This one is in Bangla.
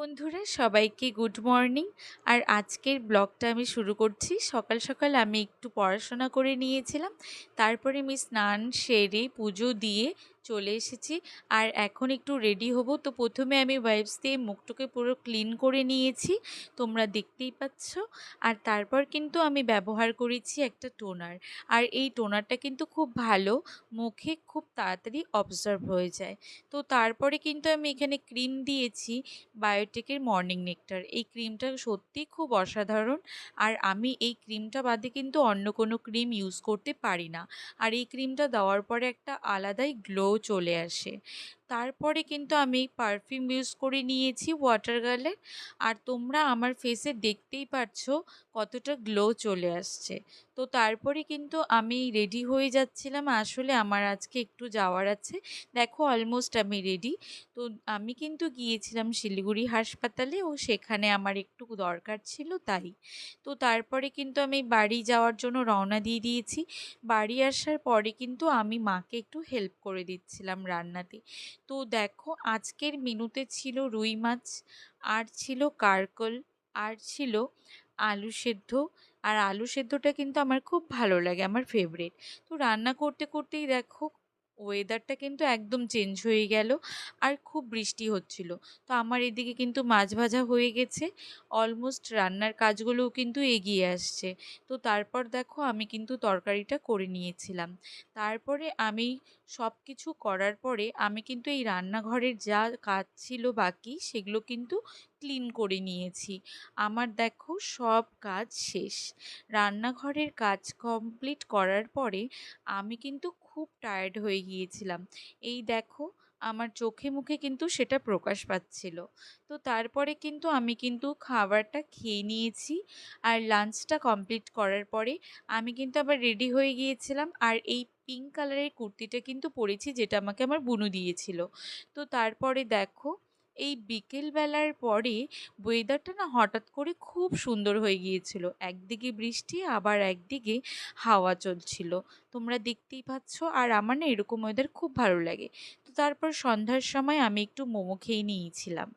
বন্ধুরা সবাইকে গুড মর্নিং। আর আজকের ব্লগটা আমি শুরু করছি। সকাল সকাল আমি একটু পড়াশোনা করে নিয়েছিলাম, তারপরে আমি স্নান সেরে পুজো দিয়ে চলে এসেছি। আর এখন একটু রেডি হব। তো প্রথমে আমি ওয়াইপস দিয়ে মুখটাকে পুরো ক্লিন করে নিয়েছি, তোমরা দেখতেই পাচ্ছ। আর তারপর কিন্তু আমি ব্যবহার করেছি একটা টোনার। আর এই টোনারটা কিন্তু খুব ভালো, মুখে খুব তাড়াতাড়ি অবজার্ভ হয়ে যায়। তো তারপরে কিন্তু আমি এখানে ক্রিম দিয়েছি, বায়োটেকের মর্নিং নেকটার। এই ক্রিমটা সত্যিই খুব অসাধারণ। আর আমি এই ক্রিমটা বাদে কিন্তু অন্য কোনো ক্রিম ইউজ করতে পারি না। আর এই ক্রিমটা দেওয়ার পরে একটা আলাদাই গ্লো চলে আসে। তারপরে কিন্তু আমি পারফিউম ইউজ করে নিয়েছি ওয়াটারগার্লের। আর তোমরা আমার ফেসে দেখতেই পারছো কতটা গ্লো চলে আসছে। তো তারপরে কিন্তু আমি রেডি হয়ে যাচ্ছিলাম, আসলে আমার আজকে একটু যাওয়ার আছে। দেখো অলমোস্ট আমি রেডি। তো আমি কিন্তু গিয়েছিলাম শিলিগুড়ি হাসপাতালে, ও সেখানে আমার একটু দরকার ছিল তাই। তো তারপরে কিন্তু আমি বাড়ি যাওয়ার জন্য রওনা দিয়ে দিয়েছি। বাড়ি আসার পরে কিন্তু আমি মাকে একটু হেল্প করে দিচ্ছিলাম রান্নাতে। তো দেখো আজকের মেনুতে ছিল রুই মাছ, আর ছিল কারকল, আর ছিল আলু সেদ্ধ। আর আলু সেদ্ধটা কিন্তু আমার খুব ভালো লাগে, আমার ফেভারিট। তো রান্না করতে করতেই দেখো ওয়েদারটা কিন্তু একদম চেঞ্জ হয়ে গেল, আর খুব বৃষ্টি হচ্ছিল। তো আমার এদিকে কিন্তু মাছ ভাজা হয়ে গেছে, অলমোস্ট রান্নার কাজগুলোও কিন্তু এগিয়ে আসছে। তো তারপর দেখো আমি কিন্তু তরকারিটা করে নিয়েছিলাম। তারপরে আমি সব কিছু করার পরে আমি কিন্তু এই রান্নাঘরের যা কাজ ছিল বাকি সেগুলো কিন্তু ক্লিন করে নিয়েছি। আমার দেখো সব কাজ শেষ। রান্নাঘরের কাজ কমপ্লিট করার পরে আমি কিন্তু খুব টায়ার্ড হয়ে গিয়েছিলাম। এই দেখো আমার চোখে মুখে কিন্তু সেটা প্রকাশ পাচ্ছিল। তো তারপরে কিন্তু আমি কিন্তু খাবারটা খেয়ে নিয়েছি। আর লাঞ্চটা কমপ্লিট করার পরে আমি কিন্তু আবার রেডি হয়ে গিয়েছিলাম। আর এই পিঙ্ক কালারের কুর্তিটা কিন্তু পরেছি, যেটা আমাকে আমার বুনু দিয়েছিল। তো তারপরে দেখো এই বিকেল বেলার পরে ওয়েদারটা না হঠাৎ করে খুব সুন্দর হয়ে গিয়েছিল, একদিকে বৃষ্টি আবার একদিকে হাওয়া চলছিল, তোমরা দেখতেই পাচ্ছ। আর আমার না এরকম ওয়েদার খুব ভালো লাগে। তো তারপর সন্ধ্যার সময় আমি একটু মোমো খেয়ে নিয়েছিলাম।